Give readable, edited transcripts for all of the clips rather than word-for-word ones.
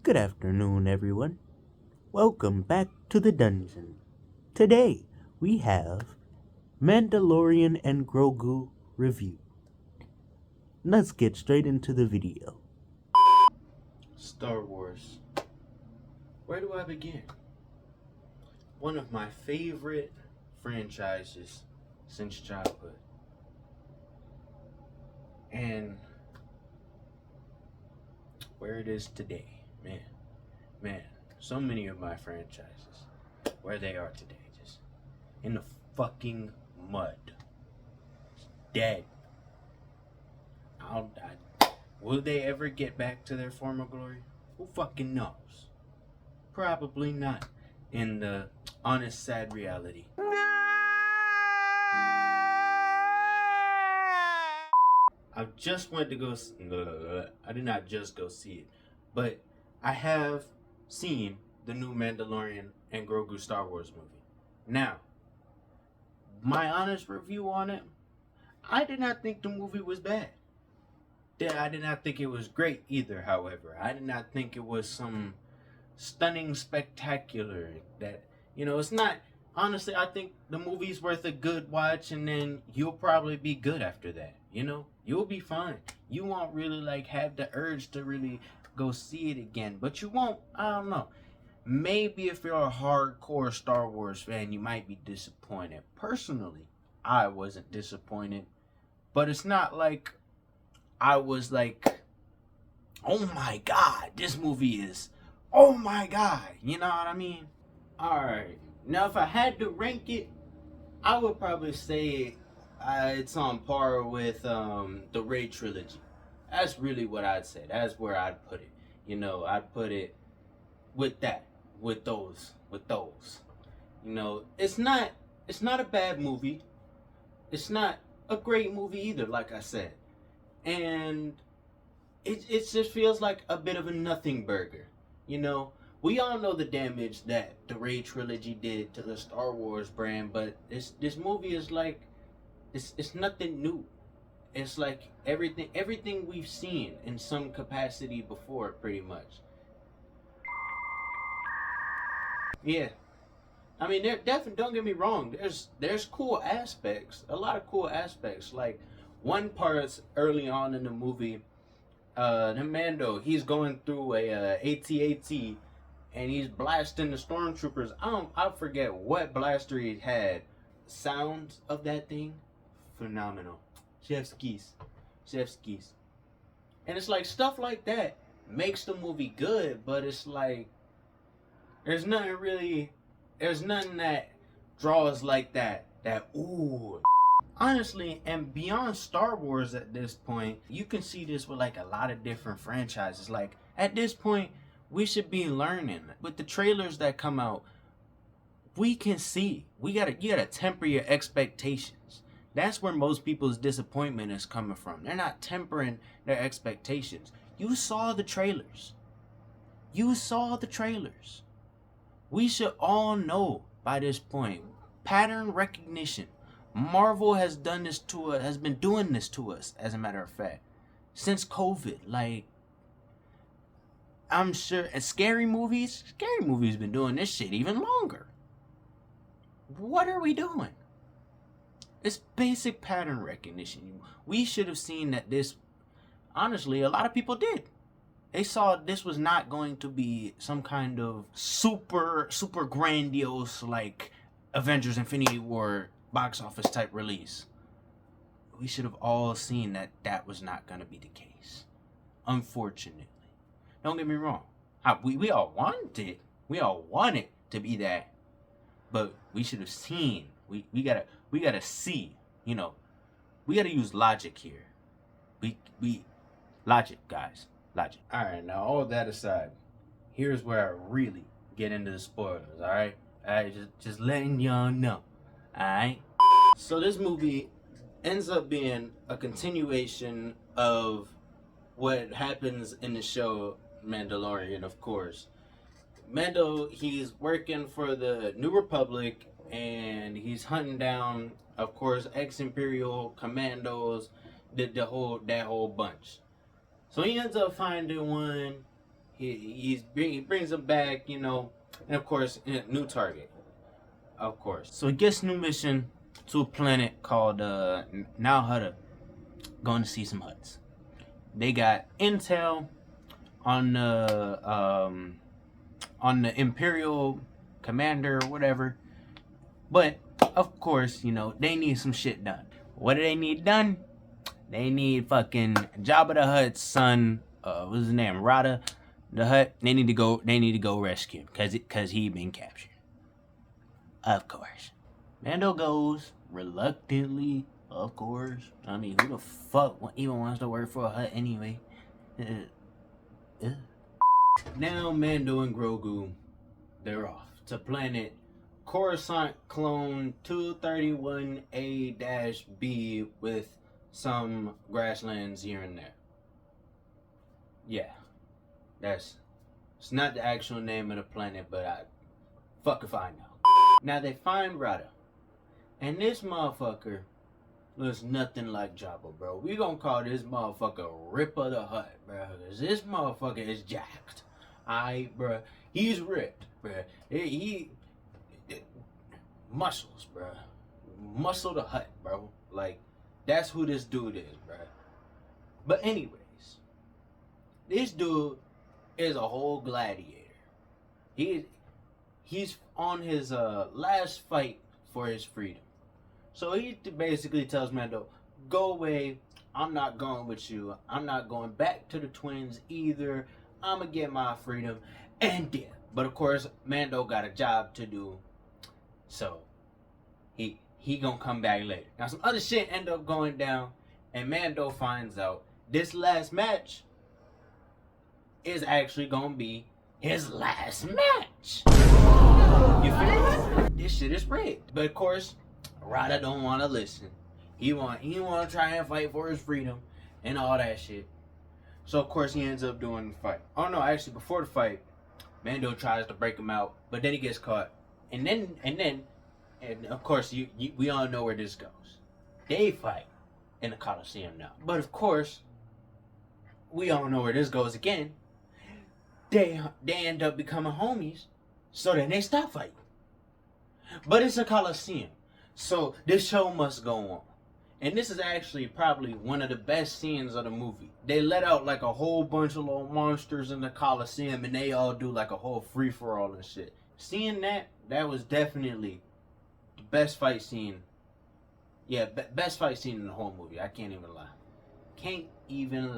Good afternoon, everyone. Welcome back to the dungeon. Today, we have Mandalorian and Grogu review. Let's get straight into the video. Star Wars. Where do I begin? One of my favorite franchises since childhood. And where it is today, man, so many of my franchises, where they are today, just in the fucking mud. Dead. Will they ever get back to their former glory? Who fucking knows? Probably not. In the honest, sad reality. I just went to go. I did not just go see it, but I have seen the new Mandalorian and Grogu Star Wars movie. Now, my honest review on it, I did not think the movie was bad. I did not think it was great either, however. I did not think it was some stunning spectacular that, it's not. Honestly, I think the movie's worth a good watch, and then you'll probably be good after that. You'll be fine. You won't really have the urge to really go see it again, but you won't. I don't know. Maybe if you're a hardcore Star Wars fan, you might be disappointed. Personally, I wasn't disappointed, but it's not like I was like, oh my god, this movie is, oh my god, you know what I mean? Alright, now if I had to rank it, I would probably say it's on par with the Rey trilogy. That's really what I'd say. That's where I'd put it. I'd put it with that, with those. It's not a bad movie. It's not a great movie either, like I said. And it just feels like a bit of a nothing burger. We all know the damage that the Rey trilogy did to the Star Wars brand, but this movie is like, it's nothing new. It's like everything we've seen in some capacity before, pretty much. Yeah, I mean, there definitely, don't get me wrong. There's cool aspects, a lot of cool aspects. Like one part early on in the movie, the Mando, he's going through a AT-AT, and he's blasting the stormtroopers. I forget what blaster he had. Sounds of that thing, phenomenal. Chef's kiss. And it's like stuff like that makes the movie good, but it's like there's nothing that draws like that ooh. Honestly, and beyond Star Wars at this point, you can see this with a lot of different franchises. Like at this point, we should be learning with the trailers that come out. We can see. You gotta temper your expectations. That's where most people's disappointment is coming from. They're not tempering their expectations. You saw the trailers. We should all know by this point. Pattern recognition. Marvel has been doing this to us, as a matter of fact, since COVID. I'm sure, and scary movies been doing this shit even longer. What are we doing? It's basic pattern recognition. We should have seen that this, honestly, a lot of people did. They saw this was not going to be some kind of super grandiose, like Avengers Infinity War box office type release. We should have all seen that was not going to be the case. Unfortunately. Don't get me wrong. We all wanted it. We all want it to be that. But we should have seen. We gotta see. We gotta use logic here. Logic, guys. Logic. Alright, now all that aside, here's where I really get into the spoilers, alright? Just letting y'all know. Alright? So this movie ends up being a continuation of what happens in the show Mandalorian, of course. Mando, he's working for the New Republic, and he's hunting down, of course, ex-Imperial commandos, that whole bunch. So he ends up finding one, He brings them back, you know, and of course, new target, of course. So he gets a new mission to a planet called Now Hutta, going to see some huts. They got intel on the Imperial commander or whatever, but of course, you know, they need some shit done. What do they need done? They need fucking Jabba the Hutt's son. What's his name? Rada the Hutt. They need to go. They need to go rescue him because he been captured. Of course, Mando goes reluctantly. Of course. I mean, who the fuck even wants to work for a Hutt anyway? Now Mando and Grogu, they're off to planet Coruscant Clone 231A-B with some grasslands here and there. Yeah, it's not the actual name of the planet, but fuck if I know. Now they find Rada, and this motherfucker looks nothing like Jabba, bro. We gonna call this motherfucker Ripper the Hutt, bro, cause this motherfucker is jacked. Alright, bro, he's ripped, bro. He muscles, bro. Muscle the Hutt, bro. Like, that's who this dude is, bro. But anyways, this dude is a whole gladiator. He's on his last fight for his freedom. So he basically tells Mando, go away, I'm not going with you. I'm not going back to the twins either. I'm going to get my freedom and dip. But of course, Mando got a job to do. So he going to come back later. Now some other shit end up going down. And Mando finds out this last match is actually going to be his last match. You feel me? This shit is rigged. But of course, Rada don't want to listen. He want to try and fight for his freedom and all that shit. So of course he ends up doing the fight. Oh no, actually before the fight, Mando tries to break him out, but then he gets caught. And of course we all know where this goes. They fight in the Coliseum now. But of course, we all know where this goes again. They end up becoming homies, so then they stop fighting. But it's a Coliseum, so this show must go on. And this is actually probably one of the best scenes of the movie. They let out like a whole bunch of little monsters in the Coliseum, and they all do like a whole free-for-all and shit. Seeing that was definitely the best fight scene. Yeah, best fight scene in the whole movie. I can't even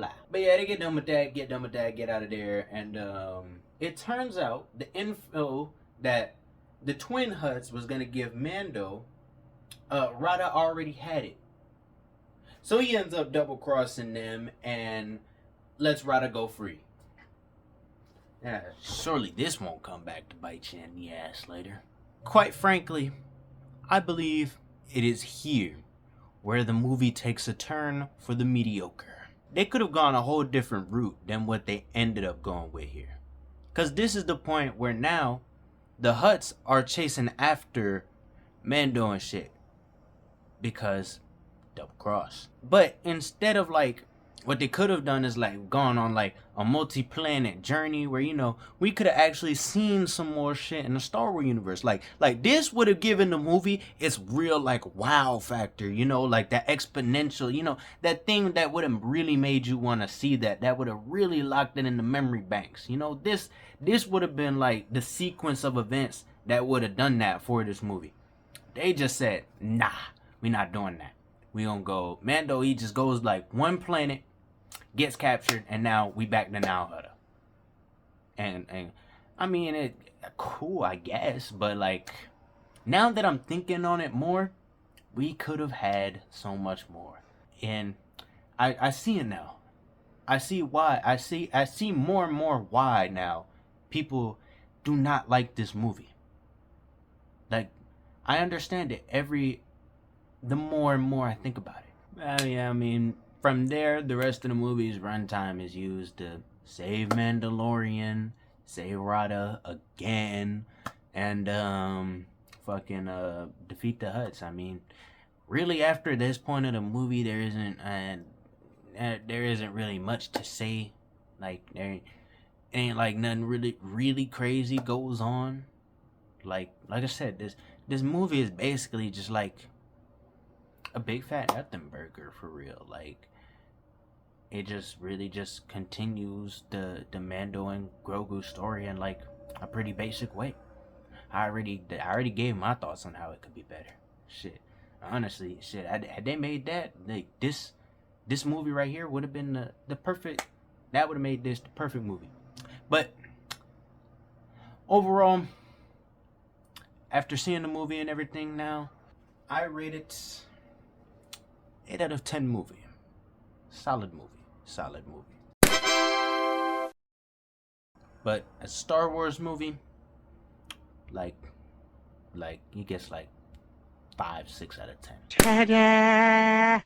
lie. But yeah, they get done with that, get out of there. And it turns out the info that the twin Hutts was going to give Mando, Rada already had it. So he ends up double-crossing them and lets Rada go free. Yeah, surely this won't come back to bite you in the ass later. Quite frankly, I believe it is here where the movie takes a turn for the mediocre. They could have gone a whole different route than what they ended up going with here. Because this is the point where now the Hutts are chasing after Mando and shit. Because double cross. But instead of like, what they could have done is like gone on like a multi-planet journey where, you know, we could have actually seen some more shit in the Star Wars universe. Like this would have given the movie its real like wow factor, you know, like that exponential, you know, that thing that would have really made you want to see that would have really locked it in the memory banks. You know, this would have been like the sequence of events that would have done that for this movie. They just said, nah, we're not doing that. We gonna go, Mando, he just goes like one planet, gets captured, and now we back to Now Hutta. And I mean, it cool, I guess, but like, now that I'm thinking on it more, we could have had so much more. And I see it now. I see why. I see more and more why now people do not like this movie. Like, I understand it the more and more I think about it. I mean, from there, the rest of the movie's runtime is used to save Mandalorian, save Rada again, and defeat the Hutts. I mean, really, after this point of the movie, there isn't really much to say. Like, ain't like nothing really crazy goes on. Like I said, this movie is basically just like a big fat nothing burger for real. Like it just really just continues the Mando and Grogu story in like a pretty basic way. I already gave my thoughts on how it could be better. Shit, honestly, shit. Had they made that, like this movie right here would have been the perfect. That would have made this the perfect movie. But overall, after seeing the movie and everything, now I rate it 8 out of 10 movie. Solid movie. Solid movie. But a Star Wars movie, like he gets like 5, 6 out of 10. Ta-da!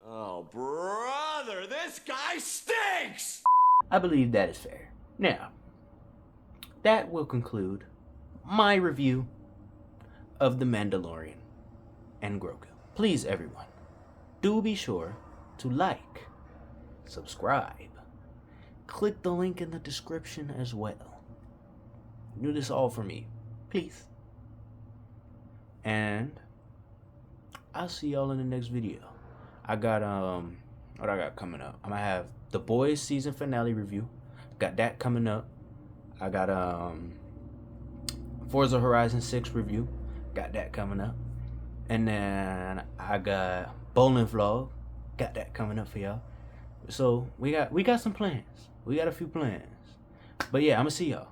Oh, brother, this guy stinks! I believe that is fair. Now, that will conclude my review of The Mandalorian and Grogu. Please, everyone, do be sure to like, subscribe, click the link in the description as well. Do this all for me, please. And I'll see y'all in the next video. I got what I got coming up. I'm gonna have The Boys season finale review. Got that coming up. I got Forza Horizon 6 review. Got that coming up. And then I got bowling vlog. Got that coming up for y'all. So we got some plans. We got a few plans. But yeah, I'm gonna see y'all.